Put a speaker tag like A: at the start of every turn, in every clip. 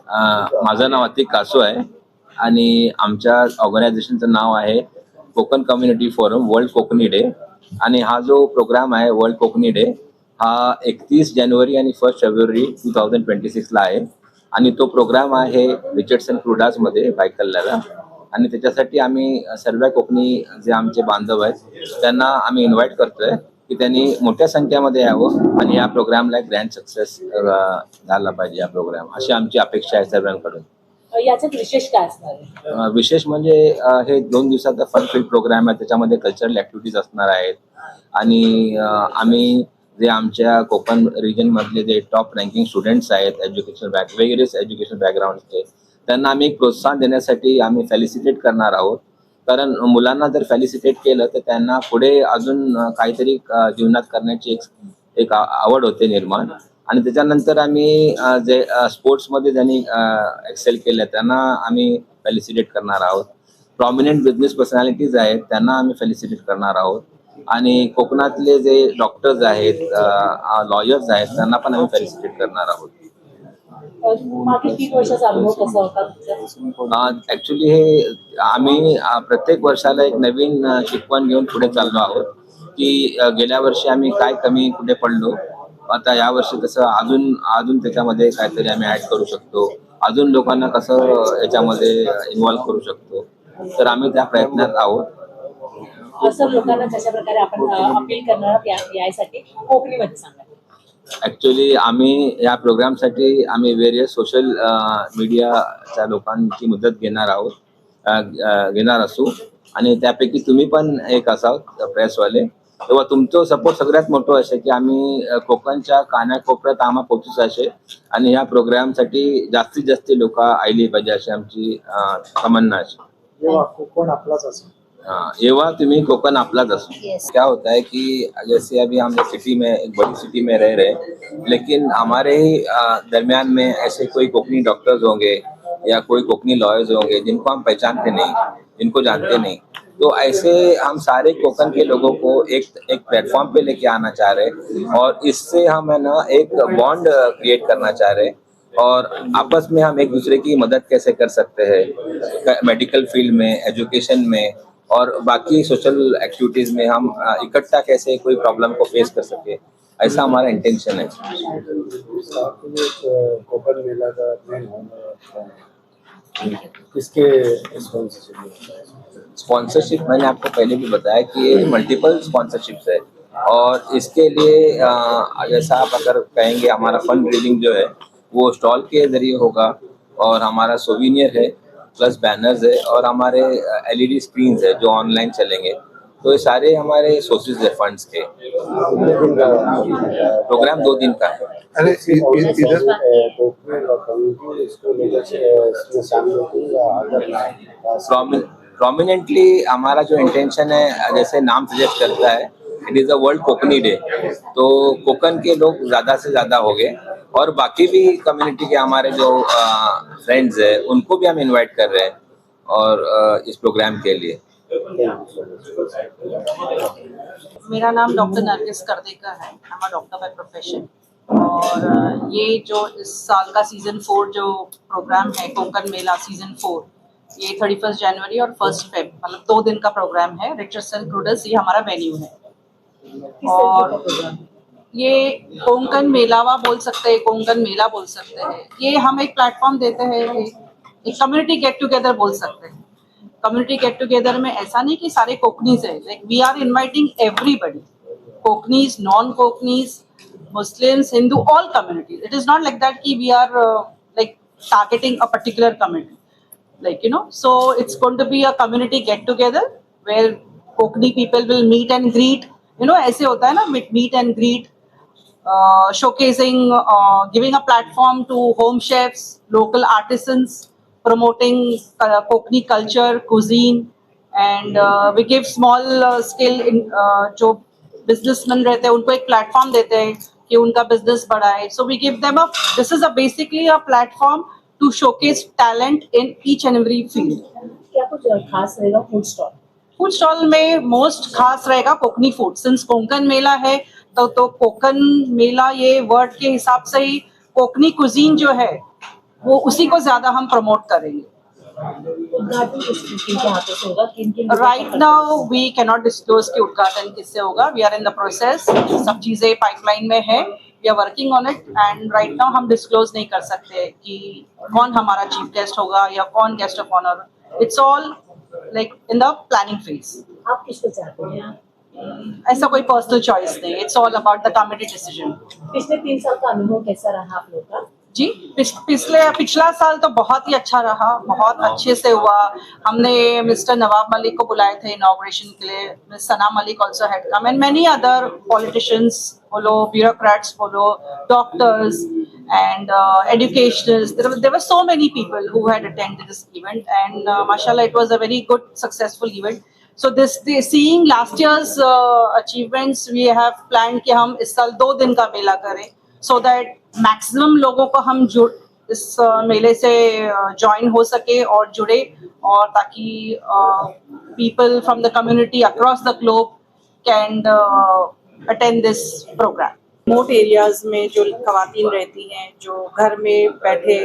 A: माझं नाव अतिक कासू आहे आणि आमच्या ऑर्गनायझेशनचं नाव आहे Konkan community forum World Konkani day. आणि हा जो प्रोग्राम आहे वर्ल्ड कोकणी डे हा 31 जानेवारी आणि 1 फेब्रुवारी 2026 आहे. आणि तो प्रोग्राम आहे रिचर्डसन क्रुडासमध्ये बायकल्ल्याला. आणि त्याच्यासाठी आम्ही सर्व कोकणी जे आमचे बांधव आहेत त्यांना आम्ही इन्व्हाइट करतोय की त्यांनी मोठ्या संख्येमध्ये यावं आणि या प्रोग्रामला ग्रँड सक्सेस झाला पाहिजे या प्रोग्राम, अशी आमची अपेक्षा आहे सर्वांकडून.
B: याच्यात विशेष काय असणार आहे?
A: विशेष म्हणजे हे 2 दिवसाचा फन फील्ड प्रोग्राम आहे. त्याच्यामध्ये कल्चरल ऍक्टिव्हिटीज असणार आहेत आणि आम्ही जे आमच्या कोकण रिजन मधले जे टॉप रँकिंग स्टुडंट्स आहेत वेगवेगळे एज्युकेशन बॅकग्राऊंडचे त्यांना आम्ही प्रोत्साहन देण्यासाठी आम्ही फेलिसिटेट करणार आहोत. कारण मुलांना जर फेलिसिटेट केलं तर त्यांना पुढे अजून काहीतरी जीवनात करण्याची एक आवड होते निर्माण. आणि त्याच्यानंतर आम्ही जे स्पोर्ट्समध्ये ज्यांनी एक्सेल केलं त्यांना आम्ही फेलिसिटेट करणार आहोत. प्रॉमिनंट बिझनेस पर्सनॅलिटीज आहेत त्यांना आम्ही फेलिसिटेट करणार आहोत. आणि कोकणातले जे डॉक्टर्स आहेत, लॉयर्स आहेत त्यांना पण आम्ही फेलिसिटेट करणार आहोत.
B: मागील 3 वर्षाचा अनुभव कसा होता?
A: ऍक्च्युली हे आम्ही प्रत्येक वर्षाला एक नवीन शिकवण घेऊन पुढे चाललो आहोत की गेल्या वर्षी आम्ही काय कमी कुठे पडलो, आता या वर्षी कसं अजून त्याच्यामध्ये काहीतरी आम्ही ऍड करू शकतो, अजून लोकांना कसं याच्यामध्ये इन्व्हॉल्व्ह करू शकतो. तर आम्ही त्या प्रयत्नात आहोत.
B: असं लोकांना कशा प्रकारे आपण अपील करणार यासाठी कोकणीमध्ये सांगा.
A: ऍक्च्युली आम्ही या प्रोग्रामसाठी आम्ही वेरियस सोशल मीडियाच्या लोकांची मदत घेणार असू आणि त्यापैकी तुम्ही पण एक असाल प्रेसवाले. तेव्हा तुमचं सपोर्ट सगळ्यात मोठं असे की आम्ही कोकणच्या कानाकोपऱ्यात आम्हाला पोहोचूच असे आणि ह्या प्रोग्रामसाठी जास्तीत जास्त लोक आली पाहिजे अशी आमची तमन्ना अशी.
C: कोकण आपलाच असेल
A: एवा तुम्ही कोकण आपलाच असो. क्या होता है कि जैसे अभी हम सिटी में एक बड़ी सिटी में रह रहे हैं लेकिन हमारे ही दरमियान में ऐसे कोई कोकनी डॉक्टर्स होंगे या कोई कोकनी लॉयर्स होंगे जिनको हम पहचानते नहीं, जिनको जानते नहीं. तो ऐसे हम सारे कोकण के लोगों को एक प्लेटफॉर्म पे लेके आना चाह रहे हैं और इससे हम है ना एक बॉन्ड क्रिएट करना चाह रहे हैं और आपस में हम एक दूसरे की मदद कैसे कर सकते हैं मेडिकल फील्ड में, एजुकेशन में और बाकी सोशल एक्टिविटीज में हम इकट्ठा कैसे कोई प्रॉब्लम को फेस कर सके, ऐसा हमारा इंटेंशन है.
C: कोकण मेला का किसके
A: स्पॉन्सरशिप मैंने आपको पहले भी बताया कि ये मल्टीपल स्पॉन्सरशिप्स है और इसके लिए जैसा आप अगर कहेंगे हमारा फंड रेजिंग जो है वो स्टॉल के जरिए होगा और हमारा सोविनियर है प्लस बैनर्स है और हमारे LED स्क्रीन्स है जो ऑनलाइन चलेंगे. तो ये सारे हमारे सोर्सेज है फंड्स के. प्रोग्राम 2 दिन का है.
C: अरे इधर
A: प्रोमिनेंटली हमारा जो इंटेंशन है जैसे नाम सजेस्ट करता है it is a world Konkani day. तो कोकण के लोग ज़्यादा से ज़्यादा हो गए और बाकी भी कम्युनिटी के हमारे जो फ्रेंड्स हैं उनको भी हम इनवाइट कर रहे हैं और इस प्रोग्राम के लिए.
D: मेरा नाम डॉक्टर नरगिस करदेकर है. I am a doctor by profession. और ये जो इस साल का सीजन 4 जो प्रोग्राम है कोकण मेला सीजन 4, ये 31 जनवरी और 1 फेब मतलब 2 दिन का प्रोग्राम है. रिचर्डसन क्रुडस ये हमारा वेन्यू है. और ये कोंकण मेलावा बोल सकते हैं, कोंकण मेला बोल सकते हैं. ये हम एक प्लेटफॉर्म देते हैं, एक कम्युनिटी गेट टुगेदर बोल सकते हैं. कम्युनिटी गेट टुगेदर में ऐसा नहीं कि सारे कोकनीज है, like we are inviting everybody, Konkanis, non Konkanis, Muslims, Hindu, all communities. It is not like that कि we are like targeting a particular community, like So it's going to be a community get together where Kokni people will meet and greet. ऐसे होता है ना, meet and greet, showcasing, giving a platform to home chefs, local artisans, promoting Kokni culture, cuisine, and we give small scale जो businessmen रहते हैं उनको एक platform देते हैं कि उनका बिजनेस बढ़ाए. So we give them this is basically a platform to showcase talent in each and every field.
B: क्या कुछ खास रहेगा फूड स्टॉल?
D: फूड स्टॉल में मोस्ट खास रहेगा कोकनी फूड. सिंस कोंकण मेला है तो कोकण मेला ये वर्ड के हिसाब से ही कोकनी कुजीन जो है वो उसी को ज्यादा हम प्रमोट करेंगे।
B: उद्घाटन किनके हाथों से होगा, किन
D: right now we cannot disclose कि उद्घाटन किससे होगा। We are in the process, सब चीजें पाइपलाइन में है, we are working on it and right now हम डिस्क्लोज नहीं कर सकते कि कौन हमारा चीफ गेस्ट होगा या कौन guest of honour. It's all like in the planning phase.
B: आप किसको चाहते हैं?
D: ऐसा कोई पर्सनल चॉइस नहीं, it's all about the committee decision.
B: पिछले 3 साल का अनुभव कैसा रहा आप लोग का?
D: जी, पिछला साल तो बहुत ही अच्छा रहा, बहुत अच्छे से हुआ। हमने मिस्टर नवाब मलिक को बुलाए थे इनॉग्रेशन के लिए, miss Sana Malik also had come and many other politicians बोलो, ब्यूरोक्रेट्स बोलो, doctors and educationals. There were so many people who had attended this event and mashallah it was a very good successful event. So seeing last year's achievements, we have planned कि हम इस साल 2 दिन का मेला करें so that maximum लोगों को हम इस मेले से ज्वाइन हो सके और जुड़े, और ताकि people from the community across the globe can attend this program. Remote areas में जो खवातीन रहती हैं, जो घर में बैठे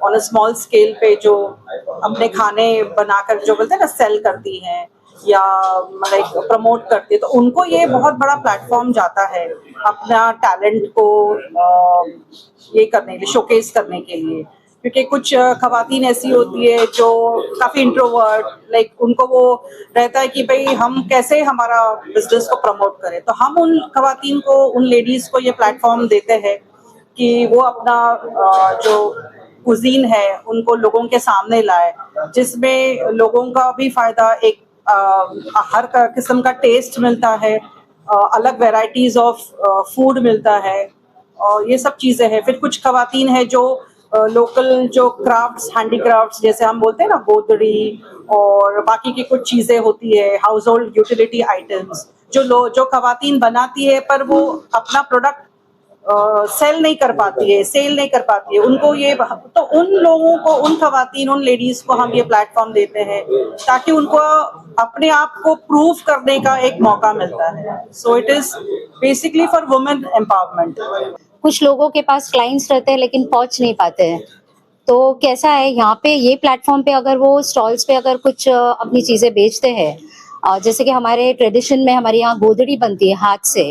D: ऑन अ स्मॉल स्केल पे जो अपने खाने बनाकर जो बोलते हैं ना सेल करती हैं या लाइक प्रमोट करती है, तो उनको ये बहुत बड़ा प्लेटफॉर्म जाता है अपना टैलेंट को ये करने के लिए, शोकेस करने के लिए। क्योंकि कुछ खवातीन ऐसी होती है जो काफी इंट्रोवर्ट, लाइक उनको वो रहता है कि भाई हम कैसे हमारा बिजनेस को प्रमोट करें, तो हम उन खवातीन को, उन लेडीज को ये प्लेटफॉर्म देते हैं कि वो अपना जो कुजीन है उनको लोगों के सामने लाए, जिसमें लोगों का भी फायदा, एक हर किस्म का टेस्ट मिलता है, अलग वेराइटीज ऑफ फूड मिलता है, और ये सब चीजें हैं। फिर कुछ खवातीन है जो लोकल जो क्राफ्ट्स, हैंडीक्राफ्ट्स जैसे हम बोलते हैं ना, गोदड़ी और बाकी की कुछ चीजें होती है, हाउस होल्ड यूटिलिटी आइटम्स जो खवातीन बनाती है, पर वो अपना प्रोडक्ट सेल नहीं कर पाती है, सेल नहीं कर पाती है, उनको ये, तो उन लोगों को, उन खवातीन, उन लेडीज को हम ये प्लेटफॉर्म देते हैं ताकि उनको अपने आप को प्रूव करने का एक मौका मिलता है। So it is basically for women empowerment.
E: कुछ लोगों के पास क्लाइंट्स रहते हैं लेकिन पहुंच नहीं पाते हैं, तो कैसा है यहाँ पे ये प्लेटफॉर्म पे अगर वो स्टॉल्स पे अगर कुछ अपनी चीजें बेचते हैं, जैसे कि हमारे ट्रेडिशन में हमारे यहाँ गोदड़ी बनती है हाथ से,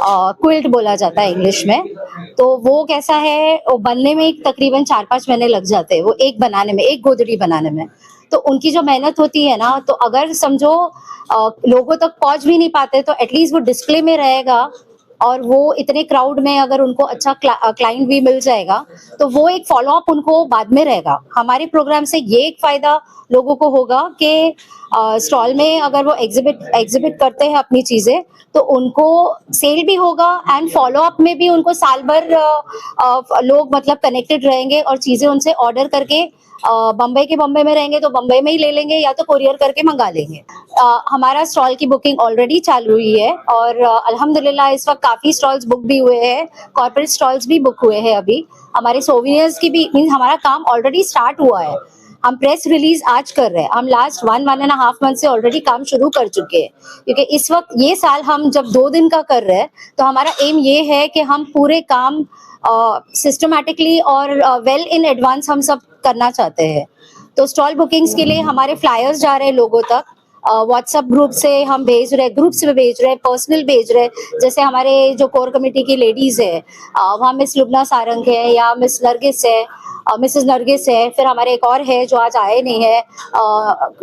E: क्विल्ट बोला जाता है इंग्लिश में, तो वो कैसा है, वो बनने में तकरीबन 4-5 महीने लग जाते हैं, वो एक बनाने में, एक गोदड़ी बनाने में। तो उनकी जो मेहनत होती है ना, तो अगर समझो लोगों तक पहुंच भी नहीं पाते तो एटलीस्ट वो डिस्प्ले में रहेगा, और वो इतने क्राउड में अगर उनको अच्छा क्लाइंट भी मिल जाएगा तो वो एक फॉलो अप उनको बाद में रहेगा। हमारे प्रोग्राम से ये एक फायदा लोगों को होगा कि स्टॉल में अगर वो एग्जिबिट करते हैं अपनी चीजें तो उनको सेल भी होगा, एंड फॉलो अप में भी उनको साल भर लोग मतलब कनेक्टेड रहेंगे और चीजें उनसे ऑर्डर करके बम्बई में रहेंगे तो बम्बई में ही ले लेंगे या तो कुरियर करके मंगा लेंगे। हमारा स्टॉल की बुकिंग ऑलरेडी चालू हुई है और अल्हम्दुलिल्लाह इस वक्त काफी स्टॉल्स बुक भी हुए हैं, कॉर्पोरेट स्टॉल्स भी बुक हुए हैं। अभी हमारे सोविनियर्स की भी मीन हमारा काम ऑलरेडी स्टार्ट हुआ है, हम प्रेस रिलीज आज कर रहे हैं, हम लास्ट 1.5 मंथ से ऑलरेडी काम शुरू कर चुके हैं, क्योंकि इस वक्त ये साल हम जब 2 दिन का कर रहे हैं तो हमारा एम ये है कि हम पूरे काम सिस्टमैटिकली और वेल इन एडवांस हम सब करना चाहते हैं। तो स्टॉल बुकिंग्स के लिए हमारे फ्लायर्स जा रहे हैं लोगों तक, व्हाट्सएप ग्रुप से हम भेज रहे, ग्रुप्स में भेज रहे, पर्सनल भेज रहे। जैसे हमारे जो कोर कमेटी की लेडीज है वहाँ मिस लुबना सारंग है या मिस नरगिस है, मिसेस नरगिस है, फिर हमारे एक और है जो आज आए नहीं है,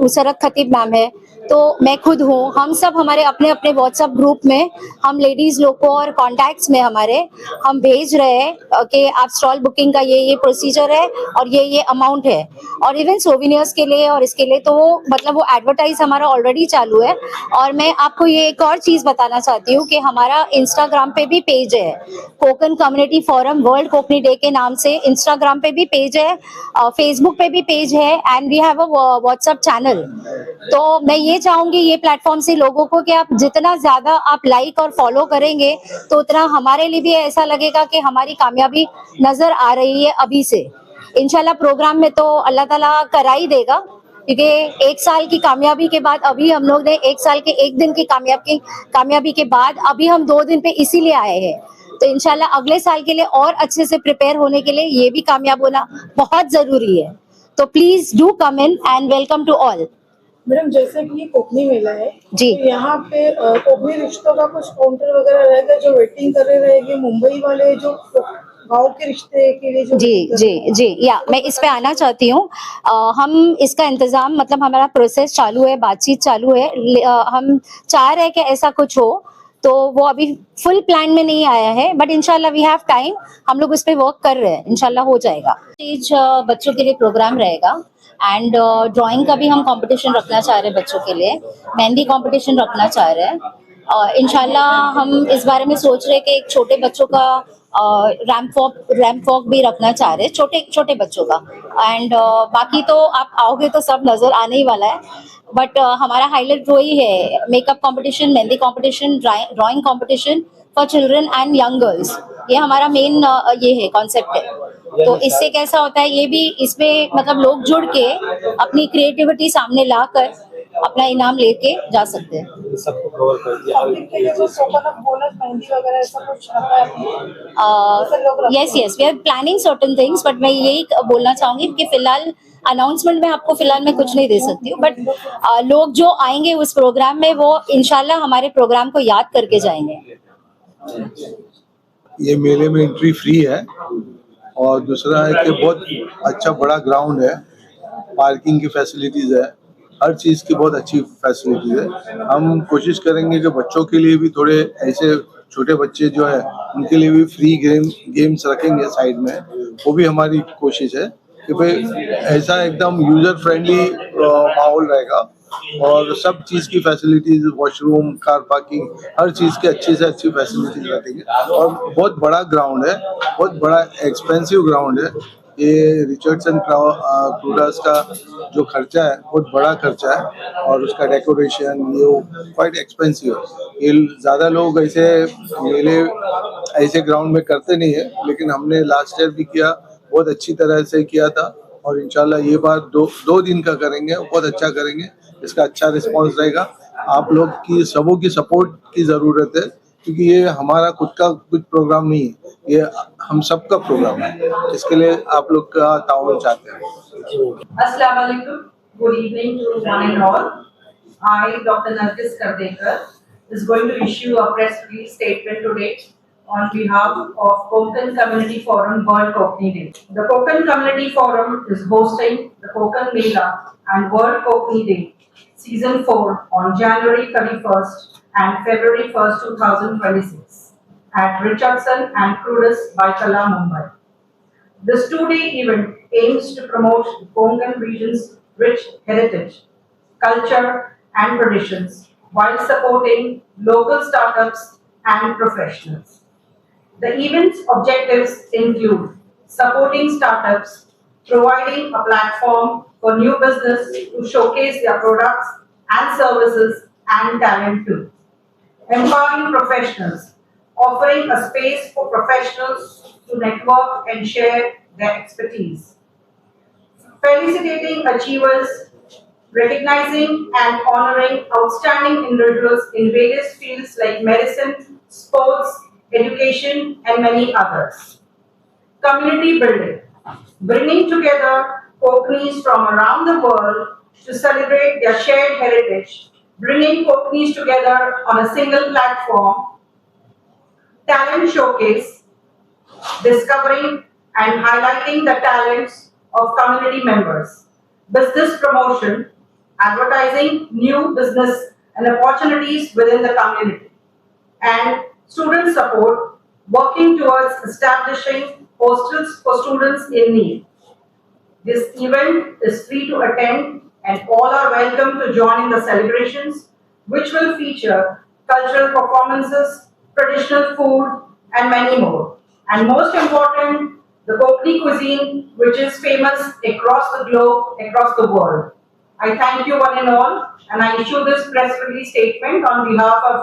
E: मुसरत खतीब मैम है, तो मैं खुद हूँ, हम सब हमारे अपने अपने व्हाट्सएप ग्रुप में हम लेडीज लोग को और कॉन्टैक्ट्स में हमारे हम भेज रहे हैं कि आप स्टॉल बुकिंग का ये प्रोसीजर है और ये अमाउंट है, और इवन सोविनियर्स के लिए और इसके लिए तो वो मतलब वो एडवर्टाइज हमारा ऑलरेडी चालू है। और मैं आपको ये एक और चीज बताना चाहती हूँ कि हमारा इंस्टाग्राम पे भी पेज है, Konkan community forum world Konkani day के नाम से इंस्टाग्राम पे भी पेज है, फेसबुक पे भी पेज है, and we have a WhatsApp channel. तो मैं ये चाहूंगी ये प्लेटफॉर्म से लोगों को कि आप जितना ज्यादा आप लाइक और फॉलो करेंगे तो उतना हमारे लिए भी ऐसा लगेगा कि हमारी कामयाबी नजर आ रही है अभी से। इंशाल्लाह प्रोग्राम में तो अल्लाह ताला करा ही देगा, क्योंकि 1 साल की कामयाबी के बाद अभी हम लोग ने 1 साल के 1 दिन की कामयाबी के बाद अभी हम 2 दिन पे इसीलिए आए हैं तो इंशाल्लाह अगले साल के लिए और अच्छे से प्रिपेयर होने के लिए ये भी कामयाब होना बहुत जरूरी है। तो please do come in and welcome to all.
F: Madam जैसे कि ये कोकनी मेला है
E: जी।
F: तो यहाँ पे कोकनी रिश्तों का कुछ काउंटर वगैरह रहेगा जो वेटिंग कर रहे रहेंगे, मुंबई वाले जो गाँव के रिश्ते के लिए जो
E: जी जी जी, या मैं इस पे आना चाहती हूँ। हम इसका इंतजाम, मतलब हमारा प्रोसेस चालू है, बातचीत चालू है। हम चाह रहे हैं कि ऐसा कुछ हो, तो वो अभी फुल प्लान में नहीं आया है, बट इंशाल्लाह वी हैव टाइम। हम लोग उस पे वर्क कर रहे हैं, इंशाल्लाह हो जाएगा। स्टेज बच्चों के लिए प्रोग्राम रहेगा एंड ड्राइंग का भी हम कंपटीशन रखना चाह रहे हैं बच्चों के लिए, मेहंदी कंपटीशन रखना चाह रहे हैं। इंशाल्लाह हम इस बारे में सोच रहे हैं कि एक छोटे बच्चों का रैंप वॉक भी रखना चाह रहे हैं, छोटे छोटे बच्चों का। एंड बाकी तो आप आओगे तो सब नजर आने ही वाला है, बट हमारा हाईलाइट वही है, makeup competition, mehndi competition, drawing competition for children and young girls. ये हमारा मेन ये है, कॉन्सेप्ट है। तो इससे कैसा होता है, ये भी इसमें मतलब लोग जुड़ के अपनी क्रिएटिविटी सामने लाकर अपना इनाम लेके जा सकते हैं।
C: सबको कवर कर दिया।
F: पब्लिक के लिए जो टोकन ऑफ बोनस, मेहंदी वगैरह ऐसा कुछ रखा है?
E: Yes yes, we are planning certain things, but मैं यही बोलना चाहूंगी कि फिलहाल अनाउंसमेंट में आपको फिलहाल मैं कुछ नहीं दे सकती हूँ, बट लोग जो आएंगे उस प्रोग्राम में वो इंशाल्लाह हमारे प्रोग्राम को याद करके जाएंगे।
G: ये मेले में एंट्री फ्री है, और दूसरा है कि बहुत अच्छा बड़ा ग्राउंड है, पार्किंग की फैसिलिटीज है, हर चीज़ की बहुत अच्छी फैसिलिटीज है। हम कोशिश करेंगे कि बच्चों के लिए भी थोड़े ऐसे छोटे बच्चे जो है उनके लिए भी फ्री गेम्स रखेंगे साइड में। वो भी हमारी कोशिश है कि भाई ऐसा एकदम यूजर फ्रेंडली माहौल रहेगा, और सब चीज़ की फैसिलिटीज, वॉशरूम, कार पार्किंग, हर चीज़ की अच्छी से अच्छी फैसिलिटीज रखेंगे। और बहुत बड़ा ग्राउंड है, बहुत बड़ा एक्सपेंसिव ग्राउंड है। ये रिचर्डसन क्रूडर्स का जो खर्चा है बहुत बड़ा खर्चा है, और उसका डेकोरेशन ये क्वाइट एक्सपेंसिव है। ये ज़्यादा लोग ऐसे मेले ऐसे ग्राउंड में करते नहीं है, लेकिन हमने लास्ट ईयर भी किया, बहुत अच्छी तरह से किया था, और इंशाल्लाह ये बार दो दिन का करेंगे, बहुत अच्छा करेंगे। इसका अच्छा रिस्पांस रहेगा। आप लोग की सबों की सपोर्ट की ज़रूरत है, क्योंकि ये हमारा खुद का कुछ प्रोग्राम नहीं है, ये हम सबका प्रोग्राम है। इसके लिए आप लोग का ताउन चाहते हैं।
D: Assalamu alaikum. Good evening to one and all. I, Dr. Nargis Kardekar, is going to issue a press release statement today on behalf of Konkan Community Forum World Kokni Day. The Konkan Community Forum is hosting the Konkan Mela and World Kokni Day Season 4 on January 31st and February 1st, 2026 at Richardson and Crudis Baikala, Mumbai. This two-day event aims to promote the Konkan region's rich heritage, culture and traditions while supporting local startups and professionals. The event's objectives include supporting startups, providing a platform for new business to showcase their products and services and talent too, empowering professionals, offering a space for professionals to network and share their expertise, felicitating achievers, recognizing and honoring outstanding individuals in various fields like medicine, sports, education, and many others. Community building, bringing together Kokanis from around the world to celebrate their shared heritage, bringing Kokanis together on a single platform. Talent showcase, discovering and highlighting the talents of community members. Business promotion, advertising new business and opportunities within the community. And student support, working towards establishing hostels for students in need. This event is free to attend and all are welcome to join in the celebrations, which will feature cultural performances, traditional food, and many more. And most important, the Kokni cuisine, which is famous across the globe, across the world. I thank you one and all, and I issue this press release statement on behalf of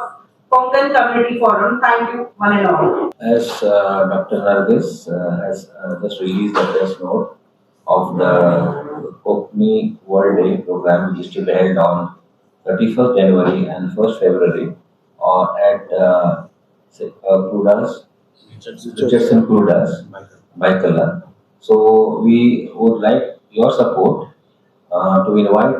D: Konkan Community Forum. Thank you one and all.
A: As Dr. Nargis has just released the press note of the Kokni World Day program, which is to be held on 31st January and 1st February at Krudas Richardson Kudas Bicolor. So we would like your support to invite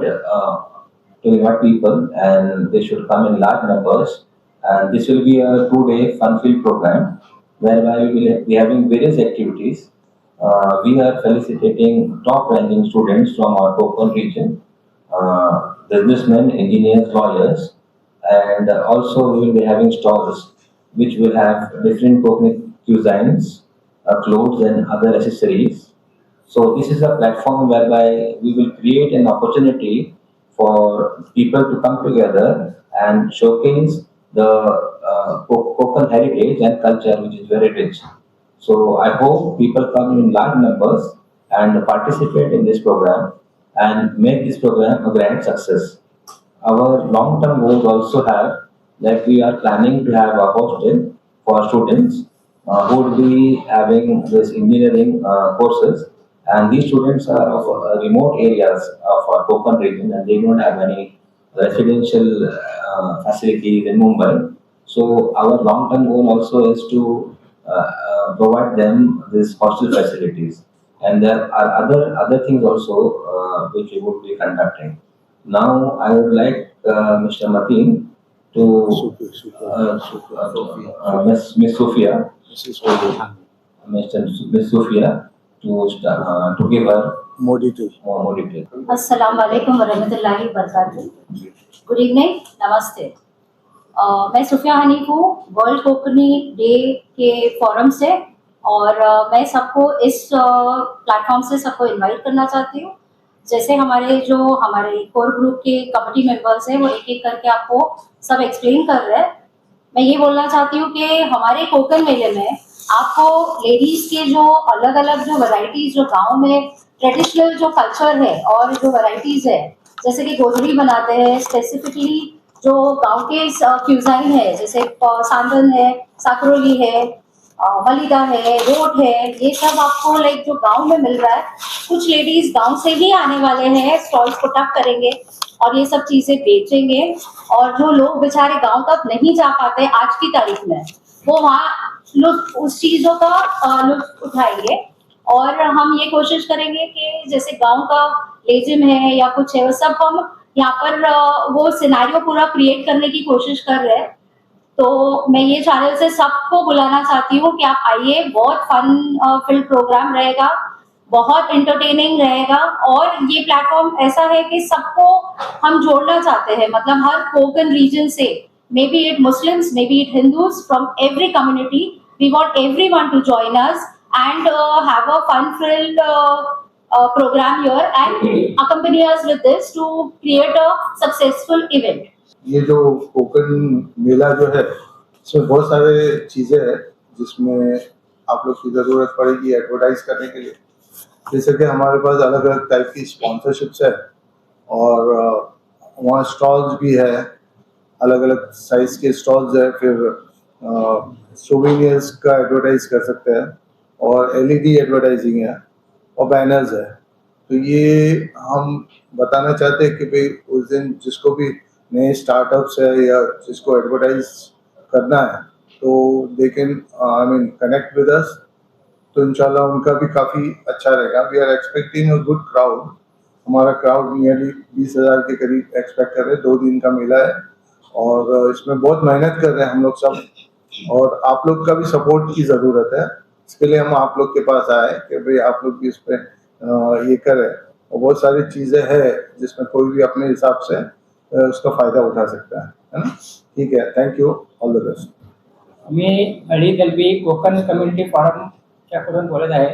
A: people, and they should come in large numbers. And this will be a 2-day fun-filled program whereby we will be having various activities. We are felicitating top-ranking students from our Konkan region, businessmen, engineers, lawyers, and also we will be having stalls which will have different Konkani cuisines, clothes, and other accessories. So this is a platform whereby we will create an opportunity for people to come together and showcase the Konkan heritage and culture, which is very rich. So I hope people come in large numbers and participate in this program and make this program a grand success. Our long-term goals also have that we are planning to have a hostel for students who would be having this engineering courses, and these students are of remote areas of our Konkan region and they don't have any residential facilities in Mumbai. So our long-term goal also is to provide them these hostel facilities, and there are other things also which we would be conducting. Now I would like Mr. Mateen to Miss Sophia, Miss Sophia to give her
G: more detail.
A: more detail.
E: अस्सलाम वालेकुम वरहमतुल्लाहि वबरकातुहू। Good evening, नमस्ते। मैं सुफिया हनीफ हूँ world Konkani day के forum से, और मैं सबको इस प्लेटफॉर्म से सबको इनवाइट करना चाहती हूँ। जैसे हमारे कोर ग्रुप के कमेटी मेंबर्स हैं वो एक एक करके आपको सब एक्सप्लेन कर रहे हैं। मैं ये बोलना चाहती हूँ कि हमारे कोकन मेले में आपको लेडीज के जो अलग अलग जो वैरायटीज जो गांव में ट्रेडिशनल जो कल्चर है और जो वैरायटीज है, जैसे कि गोजरी बनाते हैं, स्पेसिफिकली जो गांव के क्यूजाइन है, जैसे सांदन है, साकरोली है, मलिदा है, रोट है, ये सब आपको लाइक जो गांव में मिल रहा है। कुछ लेडीज गांव से ही आने वाले हैं, स्टॉल्स को टक करेंगे और ये सब चीजें बेचेंगे, और जो लोग बेचारे गांव तक नहीं जा पाते आज की तारीख में, वो वहाँ उस चीजों का लुत्फ उठाएंगे। और हम ये कोशिश करेंगे कि जैसे गांव का लेजिम है या कुछ है, वो सब हम यहाँ पर वो सिनेरियो पूरा क्रिएट करने की कोशिश कर रहे हैं। तो मैं ये चैनल से सबको बुलाना चाहती हूँ कि आप आइए, बहुत फन फिल्ड प्रोग्राम रहेगा, बहुत एंटरटेनिंग रहेगा, और ये प्लेटफॉर्म ऐसा है कि सबको हम जोड़ना चाहते हैं, मतलब हर कोकन रीजन से, maybe it Muslims, maybe it Hindus, from every community, we want everyone to join us and have a fun-filled program here and accompany us with this to create a successful event.
G: ये जो कोकन मेला जो है, इसमें बहुत सारे चीज़ें हैं जिसमें आप लोग की ज़रूरत पड़ेगी एडवर्टाइज करने के लिए। जैसे कि हमारे पास अलग अलग टाइप की स्पॉन्सरशिप्स है, और वहाँ स्टॉल्स भी है, अलग अलग साइज के स्टॉल्स है, फिर सोवेनियर्स का एडवर्टाइज कर सकते हैं, और एलईडी एडवर्टाइजिंग है, और बैनर्स है। तो ये हम बताना चाहते हैं कि भाई उस दिन जिसको भी नए स्टार्टअप्स है या जिसको एडवर्टाइज करना है, तो they can connect with us, तो इंशाल्लाह उनका भी काफ़ी अच्छा रहेगा। We are expecting a good crowd. हमारा क्राउड नियरली 20,000 के करीब एक्सपेक्ट कर रहे हैं। 2 दिन का मेला है और इसमें बहुत मेहनत कर रहे हैं हम लोग सब, और आप लोग का भी सपोर्ट की ज़रूरत है। इसके लिए हम आप लोग के पास आए कि भाई आप लोग भी इस पर ये करें, और बहुत सारी चीज़ें हैं जिसमें कोई भी अपने हिसाब से उसका फ़ायदा उठा सकता है ना। ठीक है, thank you, all the best.
H: मी अडी दलवी कोकण कम्युनिटी फोरमच्याकडून बोलत आहे।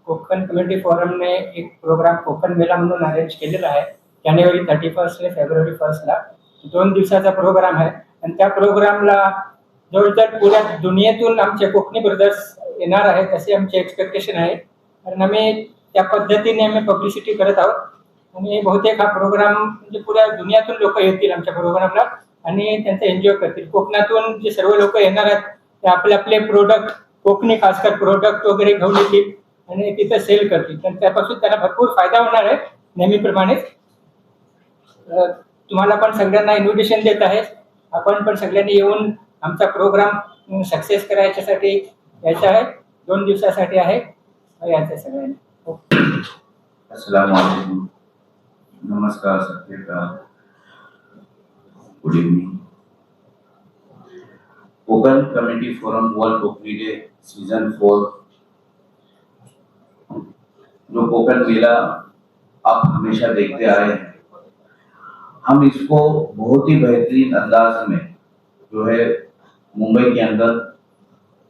H: कोकण कम्युनिटी फोरमने एक प्रोग्राम कोकण मेला म्हणून अरेंज केलेला आहे। जानेवारी 31 ते फेब्रुवारी 1 ला 2 दिवसाचा प्रोग्राम आहे, आणि त्या प्रोग्रामला जवळजवळ पुऱ्या दुनियेतून आमचे कोकणी ब्रदर्स येणार आहेत असे आमचे एक्सपेक्टेशन आहे, कारण आम्ही त्या पद्धतीने आम्ही पब्लिसिटी करत आहोत, आणि बहुतेक हा प्रोग्राम म्हणजे पुऱ्या दुनियातून लोक येतील आमच्या प्रोग्रामला आणि त्यांचा एन्जॉय करतील। कोकणातून जे सर्व लोक येणार आहेत ते आपले आपले प्रोडक्ट, कोकणी खासकर प्रोडक्ट वगैरे घेऊन येतील आणि तिथे सेल करतील, तर त्यापासून त्यांना भरपूर फायदा होणार आहे। नेहमीप्रमाणेच तुम्हाला पण सगळ्यांना इन्व्हिटेशन देत आहे, आपण पण सगळ्यांनी येऊन आमचा प्रोग्राम सक्सेस करायच्यासाठी याचं आहे 2 दिवसासाठी आहे याचं सगळ्यांना ओके.
I: अस्सलाम वालेकुम, नमस्कार, सत श्री अकाल, good evening. Konkan community forum World Konkani day season 4 जो कोकण मेला आप हमेशा देखते आए हैं, हम इसको बहुत ही बेहतरीन अंदाज में जो है मुंबई के अंदर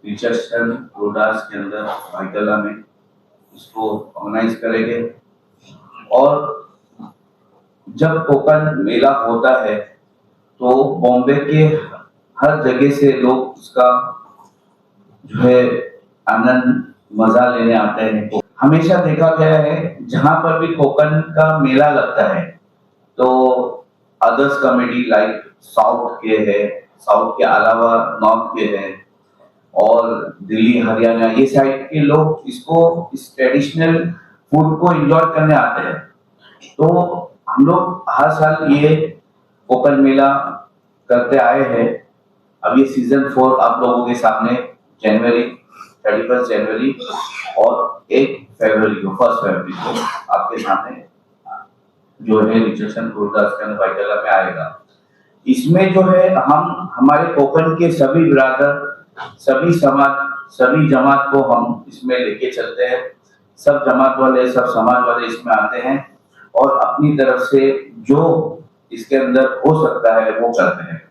I: रिचर्डसन रोडास के अंदर वाइटला में इसको ऑर्गेनाइज करेंगे. और जब कोकण मेला होता है तो बॉम्बे के हर जगह से लोग उसका जो है आनंद मजा लेने आते हैं. हमेशा देखा गया है जहां पर भी कोकण का मेला लगता है तो अदर्स कॉमेडी लाइक साउथ के है, साउथ के अलावा नॉर्थ के है और दिल्ली हरियाणा ये साइड के लोग इसको इस ट्रेडिशनल फूड को एंजॉय करने आते हैं. तो हम लोग हर साल ये कोकण मेला करते आए हैं. अब ये सीजन 4 आप लोगों के सामने जनवरी 31 जनवरी और 1 फरवरी को 1 फरवरी को आपके सामने जो है रिचर्डसन गुरुदास वाइटला में आएगा. इसमें जो है हम हमारे कोकण के सभी बिरादर, सभी समाज, सभी जमात को हम इसमें लेके चलते हैं. सब जमात वाले, सब समाज वाले इसमें आते हैं और अपनी तरफ से जो इसके अंदर हो सकता है वो करते हैं.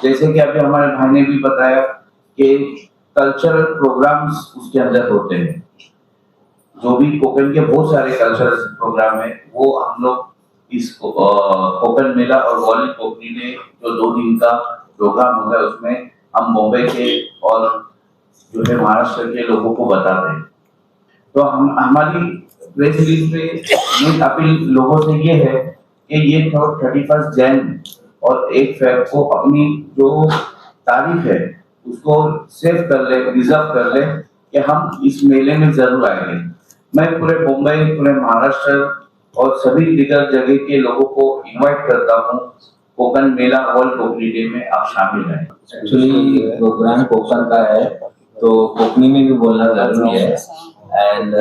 I: जैसे कि अभी हमारे भाई ने भी बताया कि कल्चरल प्रोग्राम्स उसके अंदर होते हैं. जो भी कोकण के बहुत सारे कल्चरल प्रोग्राम है वो हम लोग इस कोकण मेला और वर्ल्ड कोकणी डे जो 2 दिन का प्रोग्राम होता है उसमें हम बॉम्बे के और जो है महाराष्ट्र के लोगों को बताते हैं. तो हम हमारी प्रेस रिलीज में मेन अपील लोगों से ये है कि ये 31 जैन और 1 फेब को अपनी जो तारीख है उसको सेव कर ले, रिजर्व कर ले कि हम इस मेले में जरूर आएंगे. मैं पूरे मुंबई, पूरे महाराष्ट्र और सभी दीगर जगह के लोगों को इनवाइट करता हूँ कोकण मेला वर्ल्ड कोकणी डे में आप शामिल हैं.
A: एक्चुअली प्रोग्राम कोकण का है तो कोकणी में भी बोलना जरूरी है. एंड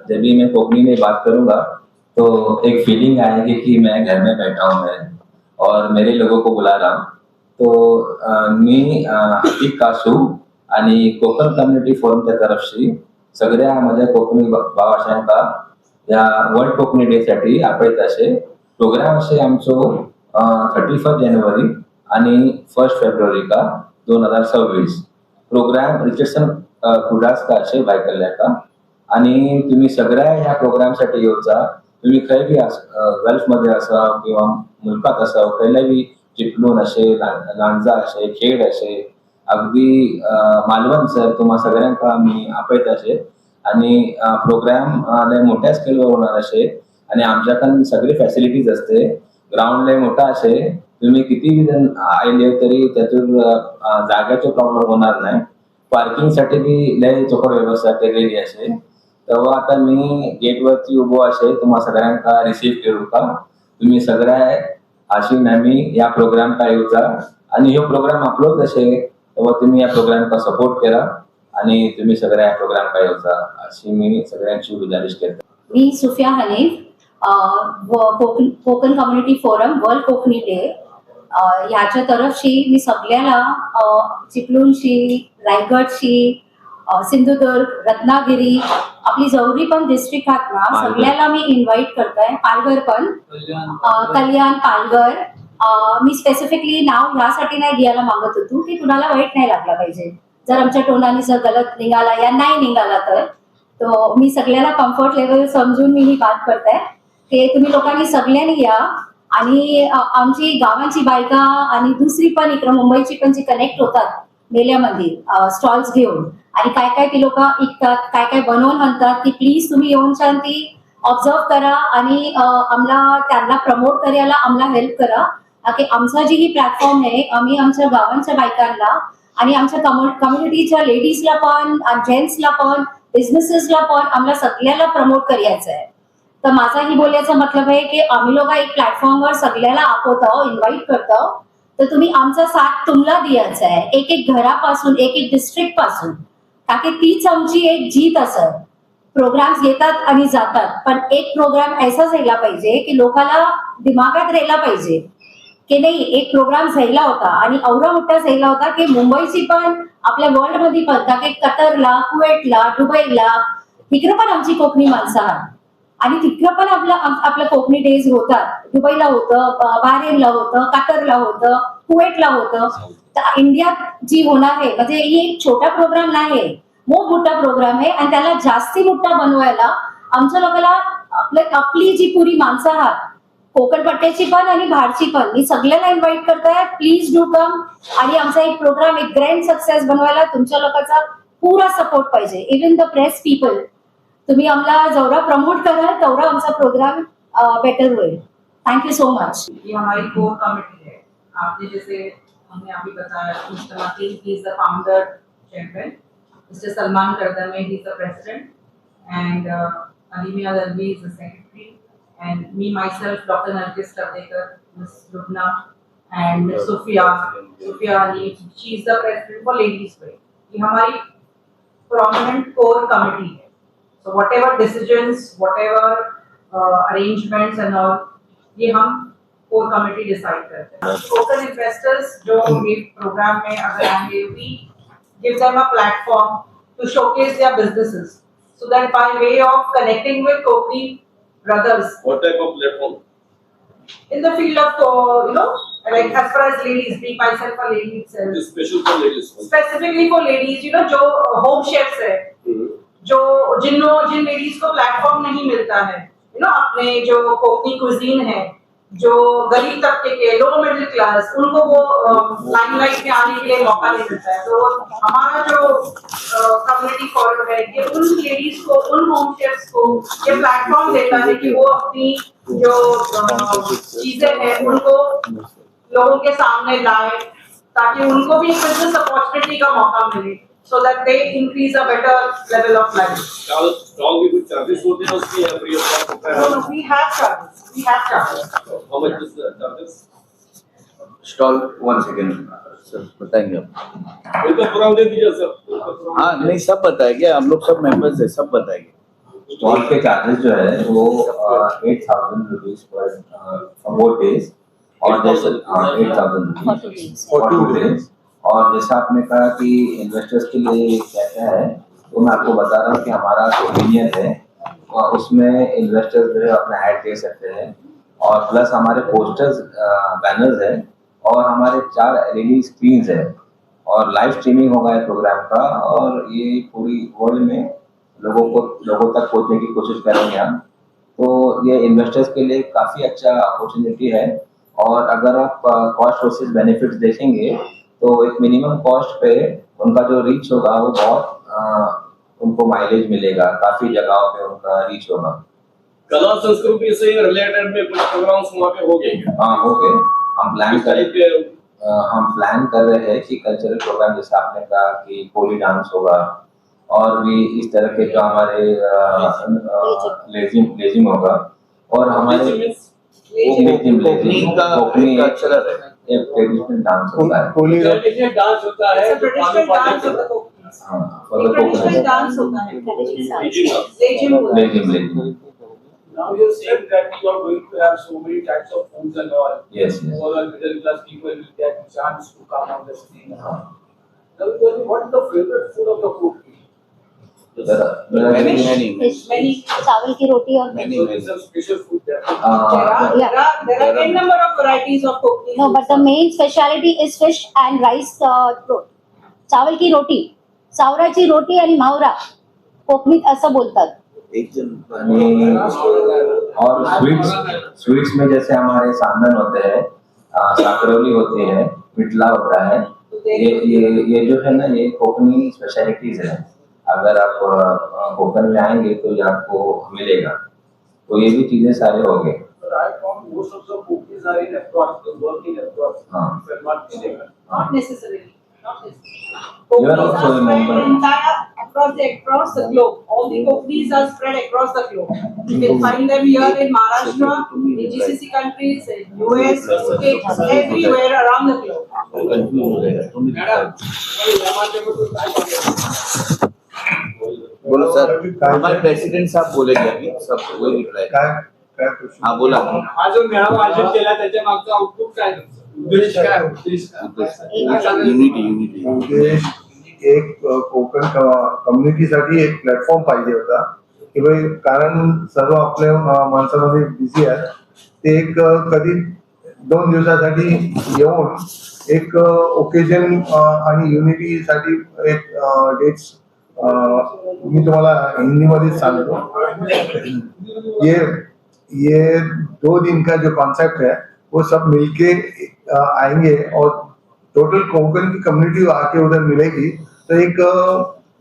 A: जब भी मैं कोकणी में बात करूंगा तो एक फीलिंग आएगी कि मैं घर में बैठा हूँ मैं और मेरे लोगों को बुला रहा हूँ. तो मी हकीक कासू आणि कोकण कम्युनिटी फोरमच्या तर्फे सगळ्या माझ्या कोकणी भावाशांका या वर्ल्ड कोकणी डे साठी आपले असे प्रोग्राम असे आमचो 31 जानेवारी आणि 1 फेब्रुवारी का 2026 प्रोग्राम रिचर्डसन कुडास का असे बायकल्ल्या का. आणि तुम्ही सगळ्या या प्रोग्राम साठी येऊचा. तुम्ही खंय बी गल्फ मध्ये असाव किंवा मुलकात असाव खंयला बी चिपलून असे लांजा असे खेड असे अगदी मालवण सर तुम्हा सगळ्यांका आम्ही आपयत असे आणि प्रोग्राम लय मोठ्या स्केलवर होणार असे आणि आमच्याकडे सगळे फॅसिलिटीज असते. ग्राउंड लय मोठा असे. तुम्ही किती जण आले तरी त्यातून जाग्याचा प्रॉब्लेम होणार नाही. पार्किंग साठी बी लय चोख व्यवस्था केलेली असे. तेव्हा आता मी गेटवरती उभो असे तुम्हा सगळ्यांका रिसीव्ह करू का. तुम्ही सगळ्या आशीन आम्ही या प्रोग्राम का येऊचा आणि हे प्रोग्राम आपलोच असे तेव्हा तुम्ही या प्रोग्राम का सपोर्ट करा आणि तुम्ही सगळ्या या प्रोग्राम का येऊचा अशी मी सगळ्यांची गुजारिश करतो.
E: मी Sufiya Hanif Konkan community forum World Konkani Day ह्याच्या तर्फशी मी सगळ्याला चिपळूणशी, रायगडशी, सिंधुदुर्ग, रत्नागिरी आपली जवळी पण डिस्ट्रिक्ट आहात ना सगळ्याला मी इन्व्हाइट करताय. पालघर पण कल्याण पालघर. मी स्पेसिफिकली नाव ह्यासाठी नाही घ्यायला मागत होतो की कुणाला वाईट नाही लागला पाहिजे. जर आमच्या तोंडाने जर गलत निघाला या नाही निघाला तर मी सगळ्याला कम्फर्ट लेवल समजून मी ही बात करताय की तुम्ही लोकांनी सगळ्यांनी या आणि आमची गावांची बायका आणि दुसरी पण इकडे मुंबईची पण जी कनेक्ट होतात मेल्यामध्ये स्टॉल्स घेऊन आणि काय काय ती लोक विकतात, काय काय बनवून आणतात ती प्लीज तुम्ही येऊन शांती ऑब्झर्व करा आणि आम्हाला त्यांना प्रमोट करायला आम्हाला हेल्प करा की आमचा जी ही प्लॅटफॉर्म आहे आम्ही आमच्या गावांच्या बायकांना आणि आमच्या कम्युनिटीच्या लेडीजला पण जेंट्सला पण बिझनेसेसला पण आम्हाला सगळ्याला प्रमोट करायचं आहे. तर माझाही बोलायचा मतलब आहे की आम्ही लोक एक प्लॅटफॉर्मवर सगळ्याला आपवतो, इन्व्हाइट करतो. तर तुम्ही आमचा साथ तुम्हाला द्यायचा आहे. एक एक घरापासून, एक एक डिस्ट्रिक्ट पासून ताकि तीच आमची एक जीत असत. प्रोग्राम्स येतात आणि जातात, पण एक प्रोग्राम असाच यायला पाहिजे की लोकांना दिमागात राहिला पाहिजे की नाही एक प्रोग्राम झाला होता आणि एवढा मोठा झाला होता की मुंबईची पण आपल्या वर्ल्ड मध्ये पण का की कतरला, कुवेटला, दुबईला तिकडे पण आमची कोकणी माणसं आहात आणि तिकडे पण आपलं कोकणी डेज होतात. दुबईला होतं, बहारेनला होतं, कतरला होतं, कुवेटला होतं. तर इंडियात जी होणार आहे म्हणजे ही एक छोटा प्रोग्राम नाही, खूप मोठा प्रोग्राम आहे आणि त्याला जास्ती मोठा बनवायला आमच्या लोकांना आपली जी पुरी माणसं आहात कोकण पट्ट्याची पण आणि बाहेरची पण मी सगळ्यांना इन्व्हाइट करताय. प्लीज डू कम आणि आमचा एक प्रोग्राम एक ग्रँड सक्सेस बनवायला तुमच्या लोकांचा पुरा सपोर्ट पाहिजे. इवन द प्रेस पीपल तुम्ही आम्हाला जेवढा प्रमोट कराल तेवढा आमचा प्रोग्राम बेटर होईल. Thank you so much.
D: ये हमारी कोर कमेटी है. आपने जैसे हमने अभी बताया mister Makeen he is the founder champion, mister Salman Kardame he is the president and Alimiya Dalvi is the secretary and me myself Dr. Nargis Kardekar, Ms. Lubna and Ms. Sufia Ali, she is the president for Ladies Way. ये हमारी prominent core committee है. So whatever decisions, whatever arrangements and all, ये हम core committee decide करते हैं. Total investors जो ये program में अगर आएंगे, we give them a platform to showcase their businesses, so that by way of connecting with Kokni brothers.
J: What type of platform?
D: In the field of, like as far as ladies, be myself a lady itself.
J: It's special for ladies.
D: Specifically for ladies, जो home chefs है, जिन ladies को platform नहीं मिलता है, अपने जो Konkani cuisine है, जो गरीब तबके के लो मिडिल क्लास उनको वो लाइमलाइट में आने के लिए मौका नहीं मिलता है. तो हमारा जो कम्युनिटी फॉरम है ये उन लेडीज को, उन होम शेफ्स को ये प्लेटफॉर्म देता है कि वो अपनी जो चीजें हैं उनको लोगों के सामने लाए ताकि उनको भी बिजनेस अपॉर्चुनिटी का मौका मिले, so that they increase a better level of life.
J: Stall की कुछ चार्जेस होते हैं उसकी या फ्री ऑफ कॉस्ट होता है?
D: No, we have charges. We have charges.
J: How much is the charges?
I: Stall 1 second sir बताएंगे आप.
J: बिल्कुल प्रोग्राम दे दीजिए सर.
I: हाँ नहीं सब बताएंगे, हम लोग सब मेंबर्स है, सब बताएंगे.
A: स्टॉल के चार्जेस जो है वो 8,000 रुपीज फॉर 4 डेज और जैसे 8,000 रुपीज फॉर 2 डेज. और जैसा आपने कहा कि इन्वेस्टर्स के लिए क्या क्या है, तो मैं आपको बता रहा हूँ कि हमारा ओपिनियन है और उसमें इन्वेस्टर्स जो है अपना ऐड दे सकते हैं और प्लस हमारे पोस्टर्स बैनर्स है और हमारे 4 LED स्क्रीन्स है और लाइव स्ट्रीमिंग होगा इस प्रोग्राम का और ये पूरी वर्ल्ड में लोगों तक पहुंचने की कोशिश करेंगे हम. तो ये इन्वेस्टर्स के लिए काफ़ी अच्छा अपॉर्चुनिटी है और अगर आप कॉस्ट वर्सेस बेनिफिट्स देखेंगे तो एक मिनिमम कॉस्ट पे उनका जो रीच होगा वो बहुत उनको माइलेज मिलेगा, काफी जगहों पे उनका रीच होगा.
J: कला संस्कृति से रिलेटेड में कुछ प्रोग्राम्स वहाँ पे हो गए?
A: हाँ हो गए. हम प्लान कर रहे हैं कि कल्चरल प्रोग्राम जैसे आपने कहा कि कोली डांस होगा और भी इस तरह के जो हमारे लेजिम होगा और हमारे कोकनी कल्चरल है, एक ट्रेडिशनल डांस होता है.
J: ट्रेडिशनल डांस होता है.
D: ट्रेडिशनल डांस होता है. ट्रेडिशनल डांस होता है.
A: Lezim.
J: Now you're saying that you are going to have so many types of foods and all.
A: Yes.
J: All the middle class people will get a chance to come on the stage. Now, what is the favorite food of the group?
A: There are
E: many चावल की रोटी और
J: So there's some special food there.
D: There are n number of varieties of Kokni.
E: no, but the main speciality is fish and rice. चावल की रोटी, सावराची रोटी आणि मावरा कोकणीत असं बोलतात.
A: और sweets में जैसे हमारे सांदन होते हैं, साकरौली होती है, मिठला होता है. ये जो है ना ये कोकनी स्पेशलिटीज है. अगर आप कोकण में आएंगे तो ये आपको मिलेगा. तो ये भी चीजें सारे हो गए.
J: Most of the cookies are in across the working across.
D: Not necessarily.
A: You are also in Mumbai.
D: Across the globe. All the Koknis are spread across the globe. You can find them here in Maharashtra, in GCC countries, in US, UK, everywhere around the globe.
I: बोलो sir, हमारे president साहब बोलेंगे अभी सब वही reply.
G: काय काय question?
I: हा बोला.
J: हा जो मेळावा आयोजित केला त्याच्या मागचा आउटपुट काय तुमचं? उद्देश काय? उद्देश काय?
I: युनिटी.
G: उद्देश एक कोकण कम्युनिटीसाठी एक प्लॅटफॉर्म पाहिजे होता की भाई, कारण सर्व आपल्या माणसामध्ये बिझी आहेत. ते एक कधी 2 दिवसासाठी येऊन एक ओकेजन आणि युनिटीसाठी एक डेट्स मी तुम्हाला हिंदीमध्ये सांगतो. ये 2 दिन का जो कॉन्सेप्ट है वो सब मिलके आएंगे और टोटल कोंकण की कम्युनिटी आके उधर मिलेगी. तो एक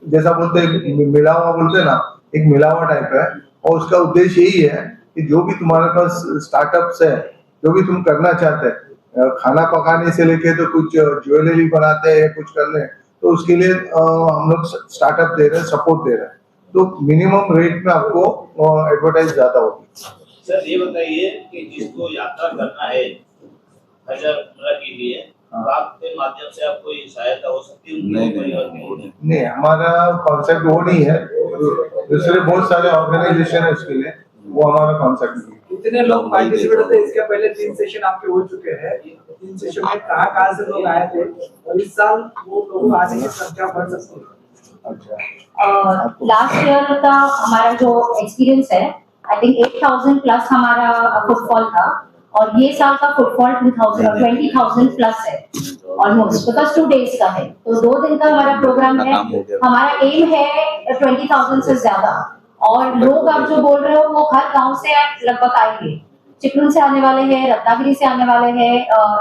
G: जैसा बोलते हैं मिलावा बोलते हैं ना, एक मिलावा टाइप है. और उसका उद्देश्य यही है कि जो भी तुम्हारे पास स्टार्टअप्स है, जो भी तुम करना चाहते हैं, खाना पकाने से लेके तो कुछ ज्वेलरी बनाते हैं, कुछ करने, तो उसके लिए हम लोग स्टार्टअप दे रहे हैं, सपोर्ट दे रहे हैं. तो मिनिमम रेट में आपको एडवर्टाइज ज्यादा होगी.
K: सर ये बताइए कि जिसको यात्रा करना है हज उम्रा के लिए, तो आपके माध्यम से आप कोई सहायता हो सकती है उनके परिवार के?
G: नहीं, हमारा कॉन्सेप्ट वो नहीं है. दूसरे बहुत सारे ऑर्गेनाइजेशन है उसके लिए, वो हमारा कॉन्सेप्ट नहीं है.
J: कितने लोग पार्टिसिपेट होते हैं? इसके पहले 3 सेशन आपके हो चुके हैं. 3 सेशन में कहाँ से लोग आए थे और इस साल वो लोग आने की संख्या बढ़ सकती है?
E: लास्ट ईयर का हमारा जो एक्सपीरियंस है, आई थिंक 8,000 प्लस हमारा फुटफॉल था, और ये साल का फुटफॉल 20,000 प्लस है ऑलमोस्ट, बिकॉज 2 days का है. तो 2 दिन का हमारा प्रोग्राम है. हमारा एम है 20,000 से ज्यादा. और लोग आप जो बोल रहे हो वो हर गांव से लगभग आएंगे. चिपळूण से आने वाले हैं, रत्नागिरी से आने वाले हैं,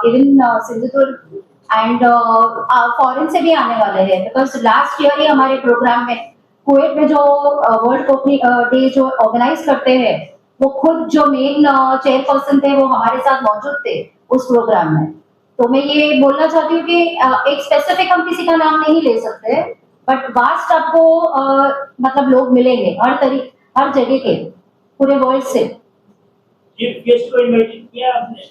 E: इवन सिंधुदुर्ग एंड फॉरेन से भी आने वाले हैं. बिकॉज लास्ट ईयर ही हमारे प्रोग्राम में कुवैत में जो वर्ल्ड कोकनी डे जो ऑर्गेनाइज करते हैं, वो खुद जो मेन चेयरपर्सन थे वो हमारे साथ मौजूद थे उस प्रोग्राम में. तो मैं ये बोलना चाहती हूँ कि एक स्पेसिफिक हम किसी का नाम नहीं ले सकते, बट वास्ट आपको मतलब लोग मिलेंगे हर जगह के, पूरे वर्ल्ड से.
K: चीफ गेस्ट को इनवाइट किया आपने?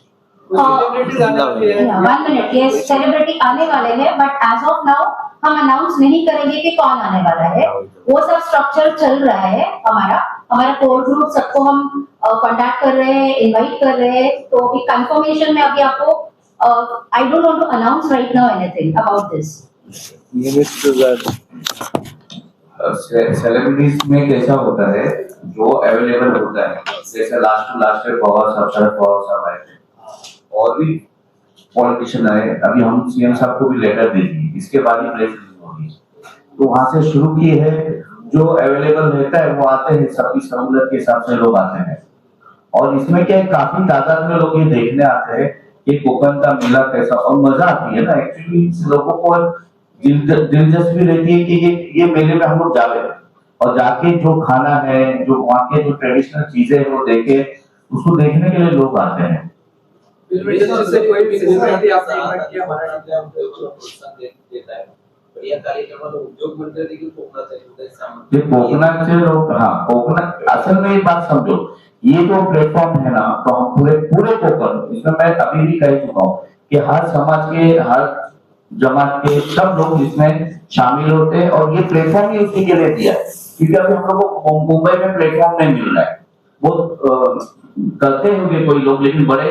E: सेलिब्रिटी आने वाले हैं, बट एज ऑफ नाउ हम अनाउंस नहीं करेंगे कि कौन आने वाला है. वो सब स्ट्रक्चर चल रहा है. हमारा कोर ग्रुप सबको हम कांटेक्ट कर रहे हैं, इनवाइट कर रहे हैं. तो अभी कंफर्मेशन में अभी आपको I don't want to announce right now anything about this.
I: Celebrities में कैसा होता है, जो अवेलेबल होता है, जैसे लास्ट ईयर पवार साहब, शरद पवार साहब आए थे, और भी पॉलिटिशियन आए. अभी हम सीएम साहब को भी लेटर दे दिए, इसके बाद ही प्रेस रिलीज होगी. तो वहां से शुरू किए हैं, जो अवेलेबल रहता है वो आते हैं, सबकी सहूलियत के हिसाब से लोग आते हैं. और इसमें क्या है, काफी तादाद में लोग ये देखने आते हैं कि कोकण का मेला कैसा, और मजा आती है ना. एक्चुअली लोगों को दिलचस्पी रहती है कि ये मेले में हम लोग जावे, और जाके जो खाना है, जो वहाँ के जो ट्रेडिशनल चीजें है वो देखे, उसको देखने के लिए लोग आते हैं.
J: से कोई भी सेलिब्रिटी आपने इनवाइट किया मराठी में प्रोत्साहन देता है. पण या कार्यक्रमाला उद्योग मंत्री देखील कोकणाचे
I: ये कोकणाचे लोग, हाँ कोकणात, असल में एक बात समझो, ये जो प्लेटफॉर्म है ना, तो हम पूरे कोकण, इसमें मैं अभी भी कह चुका हूँ कि हर समाज के, हर जमात के सब लोग इसमें शामिल होते हैं. और ये प्लेटफॉर्म ही उसी के लिए दिया है, क्योंकि अभी हम लोग को मुंबई में प्लेटफॉर्म नहीं मिल रहा है. बहुत करते होंगे कोई लोग, लेकिन बड़े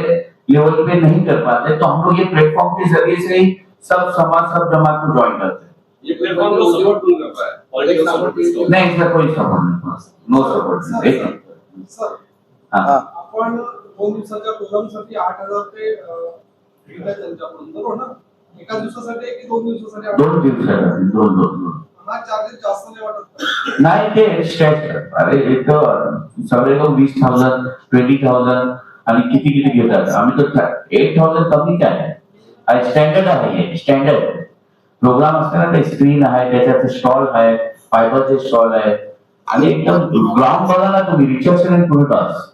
I: लेवल पे नहीं कर पाते. तो हम लोग ये प्लेटफॉर्म के जरिए से ही सब समाज, सब जमात को ज्वाइन करते हैं.
K: ये प्लेटफॉर्म को सपोर्ट नहीं कर पाया, पॉलिटिकल सपोर्ट
I: नहीं, इसका कोई सपोर्ट नहीं, नो सपोर्ट.
C: सर,
I: हाँ,
C: आपण 2 दिवसाच्या प्रोग्रामसाठी 8,000 ते घेतलं त्यांच्याकडून, बरोबर ना? एका दिवसासाठी की 2 दिवसासाठी?
I: 2 दिवसासाठी, दोन.
C: हा चार्जेस जास्त नाही वाटत?
I: नाही, ते स्ट्रेच. अरे एक सगळे लोक 20,000, 20,000 आणि किती घेतात. आम्ही तर 8,000 कमी काय आहे. स्टँडर्ड आहे, हे स्टँडर्ड प्रोग्राम असते ना. ते स्क्रीन आहे, त्याच्यात स्टॉल आहे, फायबरचे स्टॉल आहे, आणि एकदम ग्राउंड बघा ना तुम्ही, रिसेप्शन आणि पुढे बस,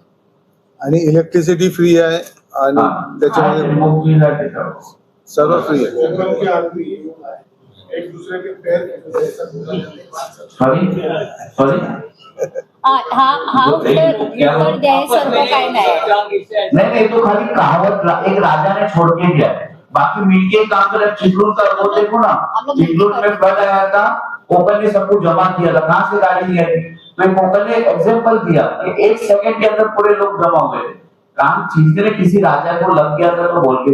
G: आणि इलेक्ट्रिसिटी फ्री आहे, आणि त्याच्यामध्ये सर्व फ्री आहे.
C: एक दूसरे के पैर
I: सॉरी
E: हा उत्तर द्यायसारखं काय नाही.
I: नहीं, तो खाली कहावत एक राजा ने छोड़ के दिया है, बाकी मिलके काम कर. चिपळूण का वो देखो ना, चिपळूण में फ्लड आया था, कोकन ने सब कुछ जमा किया था, कहां से गाड़ी ली थी? तो कोकन ने एग्जांपल दिया कि 1 सेकंड के अंदर पूरे लोग जमा हुए थे। काम खींचने किसी राजा को लग गया था तो बोल के